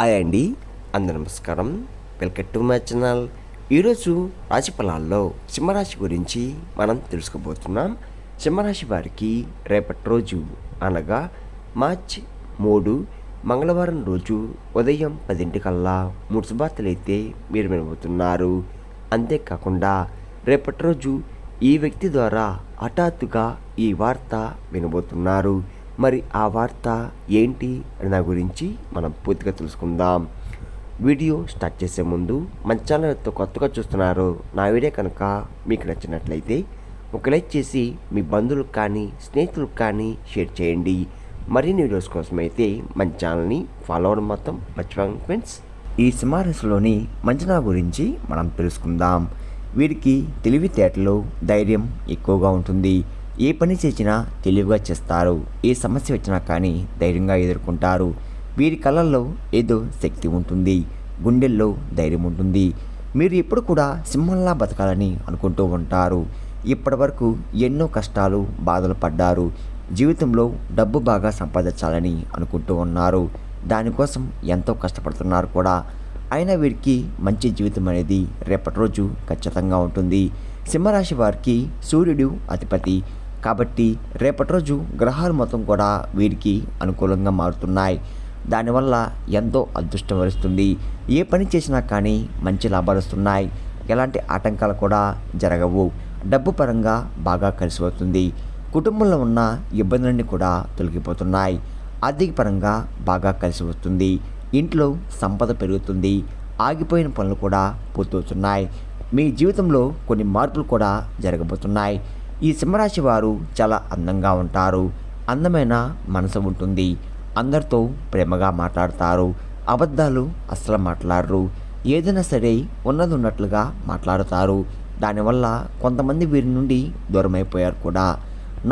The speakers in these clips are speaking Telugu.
హాయ్ అండి, అందరూ నమస్కారం. Welcome to my channel. ఈరోజు రాశి ఫలాల్లో సింహరాశి గురించి మనం తెలుసుకోబోతున్నాం. సింహరాశి వారికి రేపటి రోజు అనగా మార్చి 3 మంగళవారం రోజు ఉదయం 10 3 శుభార్తలు అయితే మీరు వినబోతున్నారు. అంతేకాకుండా రేపటి రోజు ఈ వ్యక్తి ద్వారా హఠాత్తుగా ఈ వార్త వినబోతున్నారు. మరి ఆ వార్త ఏంటి అని నా గురించి మనం పూర్తిగా తెలుసుకుందాం. వీడియో స్టార్ట్ చేసే ముందు మన ఛానల్తో కొత్తగా చూస్తున్నారు, నా వీడియో కనుక మీకు నచ్చినట్లయితే ఒక లైక్ చేసి మీ బంధువులకు కానీ స్నేహితులకు కానీ షేర్ చేయండి. మరిన్ని వీడియోస్ కోసం అయితే మన ఛానల్ని ఫాలో అవ్వడం మొత్తం మర్చిపోండి ఫ్రెండ్స్. ఈ సింహరాశిలోని మంచనా గురించి మనం తెలుసుకుందాం. వీరికి తెలివితేటలు, ధైర్యం ఎక్కువగా ఉంటుంది. ఏ పని చేసినా తెలివిగా చేస్తారు. ఏ సమస్య వచ్చినా కానీ ధైర్యంగా ఎదుర్కొంటారు. వీరి కళ్ళల్లో ఏదో శక్తి ఉంటుంది, గుండెల్లో ధైర్యం ఉంటుంది. మీరు ఎప్పుడు కూడా సింహంలా బతకాలని అనుకుంటూ ఉంటారు. ఇప్పటి వరకు ఎన్నో కష్టాలు, బాధలు పడ్డారు. జీవితంలో డబ్బు బాగా సంపాదించాలని అనుకుంటూ ఉన్నారు. దానికోసం ఎంతో కష్టపడుతున్నారు కూడా. అయినా వీరికి మంచి జీవితం అనేది రేపటి రోజు ఖచ్చితంగా ఉంటుంది. సింహరాశి వారికి సూర్యుడు అధిపతి కాబట్టి రేపటి రోజు గ్రహాలు మొత్తం కూడా వీరికి అనుకూలంగా మారుతున్నాయి. దానివల్ల ఎంతో అదృష్టం వరిస్తుంది. ఏ పని చేసినా కానీ మంచి లాభాలు వస్తున్నాయి. ఎలాంటి ఆటంకాలు కూడా జరగవు. డబ్బు పరంగా బాగా కలిసి వస్తుంది. కుటుంబంలో ఉన్న ఇబ్బందులన్నీ కూడా తొలగిపోతున్నాయి. ఆర్థిక పరంగా బాగా కలిసి వస్తుంది. ఇంట్లో సంపద పెరుగుతుంది. ఆగిపోయిన పనులు కూడా పూర్తవుతున్నాయి. మీ జీవితంలో కొన్ని మార్పులు కూడా జరగబోతున్నాయి. ఈ సింహరాశి వారు చాలా అందంగా ఉంటారు. అందమైన మనసు ఉంటుంది. అందరితో ప్రేమగా మాట్లాడతారు. అబద్ధాలు అస్సలు మాట్లాడరు. ఏదైనా సరే ఉన్నది ఉన్నట్లుగా మాట్లాడతారు. దానివల్ల కొంతమంది వీరి నుండి దూరం అయిపోయారు కూడా.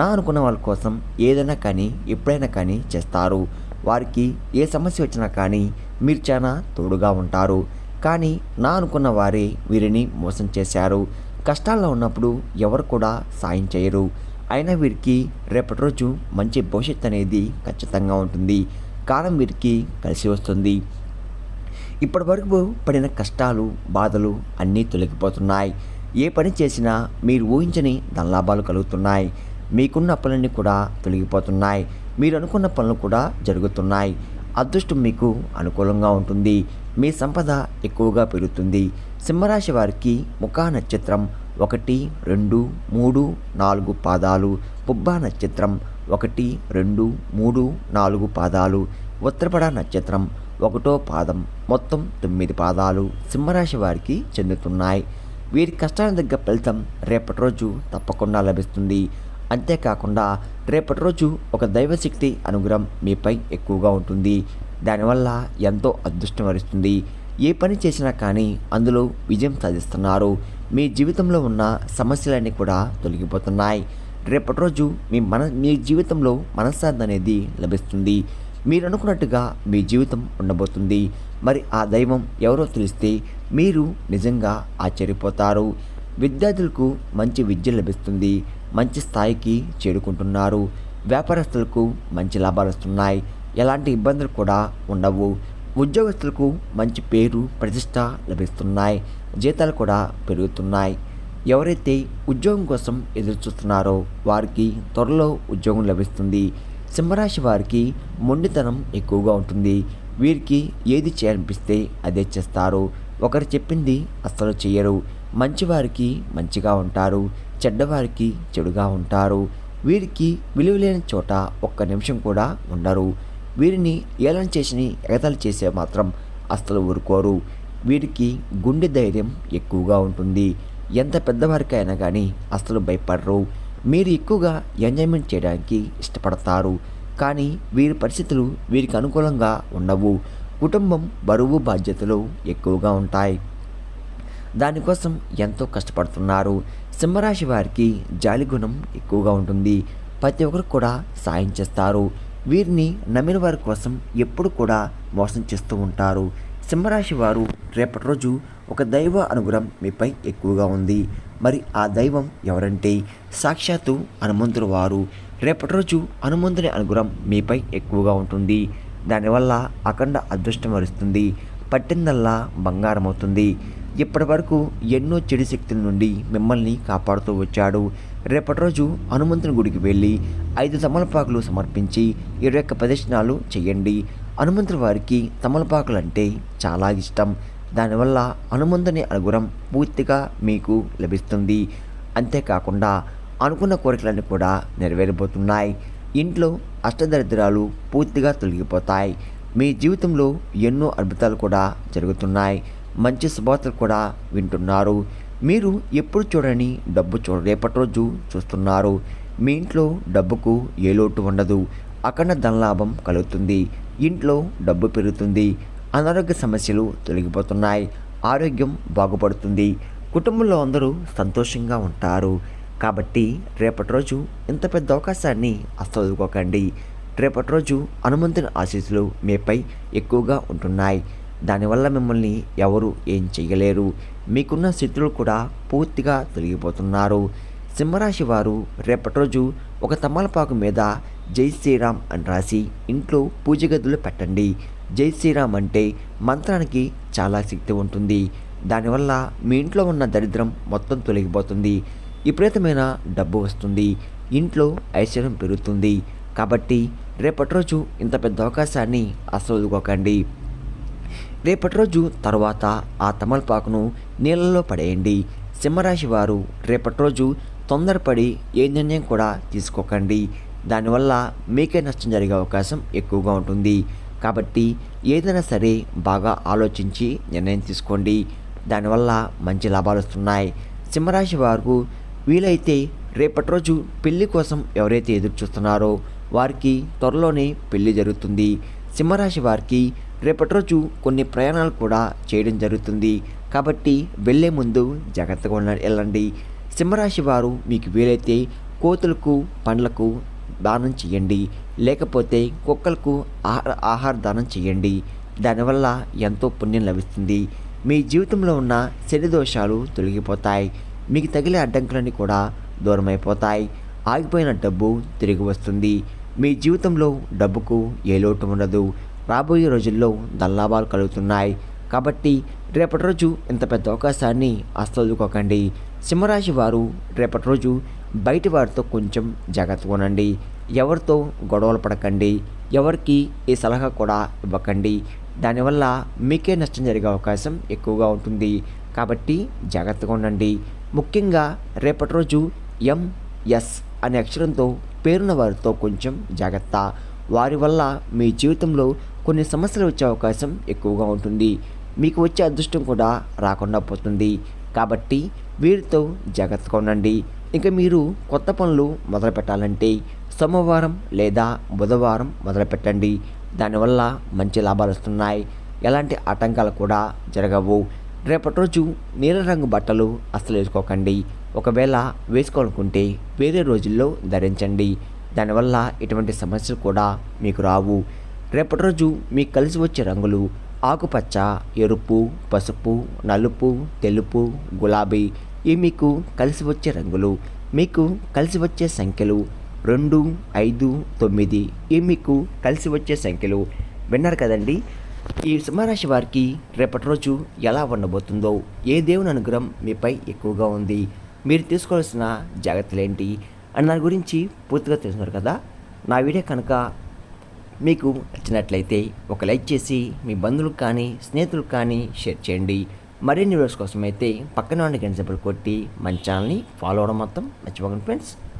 నా అనుకున్న వాళ్ళ కోసం ఏదైనా కానీ ఎప్పుడైనా కానీ చేస్తారు. వారికి ఏ సమస్య వచ్చినా కానీ మీరు చాలా తోడుగా ఉంటారు. కానీ నా అనుకున్న వారే వీరిని మోసం చేశారు. కష్టాల్లో ఉన్నప్పుడు ఎవరు కూడా సాయం చేయరు. అయినా వీరికి రేపటి రోజు మంచి భవిష్యత్తు అనేది ఖచ్చితంగా ఉంటుంది. కాలం వీరికి కలిసి వస్తుంది. ఇప్పటి వరకు పడిన కష్టాలు, బాధలు అన్నీ తొలగిపోతున్నాయి. ఏ పని చేసినా మీరు ఊహించని ధనలాభాలు కలుగుతున్నాయి. మీకున్న అప్పులన్నీ కూడా తొలగిపోతున్నాయి. మీరు అనుకున్న పనులు కూడా జరుగుతున్నాయి. అదృష్టం మీకు అనుకూలంగా ఉంటుంది. మీ సంపద ఎక్కువగా పెరుగుతుంది. సింహరాశి వారికి ముఖా నక్షత్రం 1, 2, 3, 4 పాదాలు, పుబ్బా నక్షత్రం 1, 2, 3, 4 పాదాలు, ఉత్తరపడ నక్షత్రం 1వ పాదం, మొత్తం 9 పాదాలు సింహరాశి వారికి చెందుతున్నాయి. వీరి కష్టాల దగ్గర ఫలితం రేపటి రోజు తప్పకుండా లభిస్తుంది. అంతేకాకుండా రేపటి రోజు ఒక దైవశక్తి అనుగ్రహం మీపై ఎక్కువగా ఉంటుంది. దానివల్ల ఎంతో అదృష్టం వరిస్తుంది. ఏ పని చేసినా కానీ అందులో విజయం సాధిస్తున్నారు. మీ జీవితంలో ఉన్న సమస్యలన్నీ కూడా తొలగిపోతున్నాయి. రేపటి రోజు మీ జీవితంలో మనశ్శాంతి అనేది లభిస్తుంది. మీరు అనుకున్నట్టుగా మీ జీవితం ఉండబోతుంది. మరి ఆ దైవం ఎవరో తెలిస్తే మీరు నిజంగా ఆశ్చర్యపోతారు. విద్యార్థులకు మంచి విద్య లభిస్తుంది. మంచి స్థాయికి చేరుకుంటున్నారు. వ్యాపారస్తులకు మంచి లాభాలు వస్తున్నాయి. ఎలాంటి ఇబ్బందులు కూడా ఉండవు. ఉద్యోగస్తులకు మంచి పేరు, ప్రతిష్ట లభిస్తున్నాయి. జీతాలు కూడా పెరుగుతున్నాయి. ఎవరైతే ఉద్యోగం కోసం ఎదురు చూస్తున్నారో వారికి త్వరలో ఉద్యోగం లభిస్తుంది. సింహరాశి వారికి మొండితనం ఎక్కువగా ఉంటుంది. వీరికి ఏది చేయాలనిపిస్తే అదే చేస్తారు. ఒకరు చెప్పింది అస్సలు చేయరు. మంచివారికి మంచిగా ఉంటారు. చెడ్డవారికి చెడుగా ఉంటారు. వీరికి విలువలేని చోట ఒక్క నిమిషం కూడా ఉండరు. వీరిని ఏలన చేసి ఎగతాళి చేసే మాత్రం అస్సలు ఊరుకోరు. వీరికి గుండె ధైర్యం ఎక్కువగా ఉంటుంది. ఎంత పెద్దవారికైనా కానీ అస్సలు భయపడరు. మీరు ఎక్కువగా ఎంజాయ్మెంట్ చేయడానికి ఇష్టపడతారు. కానీ వీరి పరిస్థితులు వీరికి అనుకూలంగా ఉండవు. కుటుంబం బరువు, బాధ్యతలు ఎక్కువగా ఉంటాయి. దానికోసం ఎంతో కష్టపడుతున్నారు. సింహరాశి వారికి జాలి గుణం ఎక్కువగా ఉంటుంది. ప్రతి ఒక్కరు కూడా సాయం చేస్తారు. వీరిని నమ్మిన వారి కోసం ఎప్పుడు కూడా మోసం చేస్తూ ఉంటారు. సింహరాశి వారు రేపటి రోజు ఒక దైవ అనుగ్రహం మీపై ఎక్కువగా ఉంది. మరి ఆ దైవం ఎవరంటే సాక్షాత్తు హనుమంతుడు వారు. రేపటి రోజు హనుమంతుని అనుగ్రహం మీపై ఎక్కువగా ఉంటుంది. దానివల్ల అఖండ అదృష్టం వరిస్తుంది. పట్టిందల్లా బంగారం అవుతుంది. ఇప్పటి వరకు ఎన్నో చెడు శక్తుల నుండి మిమ్మల్ని కాపాడుతూ వచ్చాడు. రేపటి రోజు హనుమంతుని గుడికి వెళ్ళి 5 తమలపాకులు సమర్పించి 21 ప్రదక్షిణాలు చేయండి. హనుమంతుని వారికి తమలపాకులు అంటే చాలా ఇష్టం. దానివల్ల హనుమంతుని అనుగ్రహం పూర్తిగా మీకు లభిస్తుంది. అంతేకాకుండా అనుకున్న కోరికలన్నీ కూడా నెరవేరబోతున్నాయి. ఇంట్లో అష్టదరిద్రాలు పూర్తిగా తొలగిపోతాయి. మీ జీవితంలో ఎన్నో అద్భుతాలు కూడా జరుగుతున్నాయి. మంచి శుభవార్తలు కూడా వింటున్నారు. మీరు ఎప్పుడు చూడని డబ్బు రేపటి రోజు చూస్తున్నారు. మీ ఇంట్లో డబ్బుకు ఏ లోటు ఉండదు. అఖండ ధనలాభం కలుగుతుంది. ఇంట్లో డబ్బు పెరుగుతుంది. అనారోగ్య సమస్యలు తొలగిపోతున్నాయి. ఆరోగ్యం బాగుపడుతుంది. కుటుంబంలో అందరూ సంతోషంగా ఉంటారు. కాబట్టి రేపటి రోజు ఇంత పెద్ద అవకాశాన్ని అస్సలు వదులుకోకండి. రేపటి రోజు హనుమంతుని ఆశీస్సులు మీపై ఎక్కువగా ఉంటున్నాయి. దానివల్ల మిమ్మల్ని ఎవరు ఏం చేయలేరు. మీకున్న శత్రువులు కూడా పూర్తిగా తొలగిపోతున్నారు. సింహరాశి వారు రేపటి రోజు ఒక తమలపాకు మీద జై శ్రీరామ్ అని రాసి ఇంట్లో పూజ గదిలో పెట్టండి. జై శ్రీరామ్ అంటే మంత్రానికి చాలా శక్తి ఉంటుంది. దానివల్ల మీ ఇంట్లో ఉన్న దరిద్రం మొత్తం తొలగిపోతుంది. విపరీతమైన డబ్బు వస్తుంది. ఇంట్లో ఐశ్వర్యం పెరుగుతుంది. కాబట్టి రేపటి రోజు ఇంత పెద్ద అవకాశాన్ని అస్సలు వదులుకోకండి. రేపటి రోజు తర్వాత ఆ తమలపాకును నీళ్ళలో పడేయండి. సింహరాశి వారు రేపటి రోజు తొందరపడి ఏ నిర్ణయం కూడా తీసుకోకండి. దానివల్ల మీకే నష్టం జరిగే అవకాశం ఎక్కువగా ఉంటుంది. కాబట్టి ఏదైనా సరే బాగా ఆలోచించి నిర్ణయం తీసుకోండి. దానివల్ల మంచి లాభాలు వస్తున్నాయి. సింహరాశి వారు వీలైతే రేపటి రోజు పెళ్లి కోసం ఎవరైతే ఎదురు చూస్తున్నారో వారికి త్వరలోనే పెళ్లి జరుగుతుంది. సింహరాశి వారికి రేపటి రోజు కొన్ని ప్రయాణాలు కూడా చేయడం జరుగుతుంది. కాబట్టి వెళ్ళే ముందు జాగ్రత్తగా వెళ్ళండి. సింహరాశి వారు మీకు వీలైతే కోతులకు పండ్లకు దానం చేయండి. లేకపోతే కుక్కలకు ఆహార దానం చేయండి. దానివల్ల ఎంతో పుణ్యం లభిస్తుంది. మీ జీవితంలో ఉన్న శని దోషాలు తొలగిపోతాయి. మీకు తగిలే అడ్డంకులన్నీ కూడా దూరమైపోతాయి. ఆగిపోయిన డబ్బు తిరిగి వస్తుంది. మీ జీవితంలో డబ్బుకు ఏ లోటు ఉండదు. రాబోయే రోజుల్లో ధనలాభాలు కలుగుతున్నాయి. కాబట్టి రేపటి రోజు ఇంత పెద్ద అవకాశాన్ని అస్సలు వదులుకోకండి. సింహరాశి వారు రేపటి రోజు బయటి వారితో కొంచెం జాగ్రత్తగా ఉండండి. ఎవరితో గొడవలు పడకండి. ఎవరికి ఈ సలహా కూడా ఇవ్వకండి. దానివల్ల మీకే నష్టం జరిగే అవకాశం ఎక్కువగా ఉంటుంది. కాబట్టి జాగ్రత్తగా ఉండండి. ముఖ్యంగా రేపటి రోజు ఎంఎస్ అనే అక్షరంతో పేరున్న వారితో కొంచెం జాగ్రత్త. వారి వల్ల మీ జీవితంలో కొన్ని సమస్యలు వచ్చే అవకాశం ఎక్కువగా ఉంటుంది. మీకు వచ్చే అదృష్టం కూడా రాకుండా పోతుంది. కాబట్టి వీరితో జాగ్రత్తగా ఉండండి. ఇక మీరు కొత్త పనులు మొదలు పెట్టాలంటే సోమవారం లేదా బుధవారం మొదలుపెట్టండి. దానివల్ల మంచి లాభాలు వస్తున్నాయి. ఎలాంటి ఆటంకాలు కూడా జరగవు. రేపటి రోజు నీలరంగు బట్టలు అస్సలు వేసుకోకండి. ఒకవేళ వేసుకోవాలనుకుంటే వేరే రోజుల్లో ధరించండి. దానివల్ల ఎటువంటి సమస్యలు కూడా మీకు రావు. రేపటి రోజు మీకు కలిసి వచ్చే రంగులు ఆకుపచ్చ, ఎరుపు, పసుపు, నలుపు, తెలుపు, గులాబీ. ఇవి మీకు కలిసి వచ్చే రంగులు. మీకు కలిసి వచ్చే సంఖ్యలు 2, 5, 9. ఇవి మీకు కలిసి వచ్చే సంఖ్యలు. విన్నారు కదండి. ఈ సింహరాశి వారికి రేపటి రోజు ఎలా ఉండబోతుందో, ఏ దేవుని అనుగ్రహం మీపై ఎక్కువగా ఉంది, మీరు తీసుకోవాల్సిన జాగ్రత్తలు ఏంటి అని దాని గురించి పూర్తిగా తెలుసుకున్నారు కదా. నా వీడియో కనుక మీకు నచ్చినట్లయితే ఒక లైక్ చేసి మీ బంధువులకు కానీ స్నేహితులకు కానీ షేర్ చేయండి. మరిన్ని వీడియోస్ కోసం అయితే పక్కన ఉన్న గంట సింబల్ కొట్టి మన ఛానల్ని ఫాలో అవ్వడం మొత్తం మర్చిపోకండి ఫ్రెండ్స్.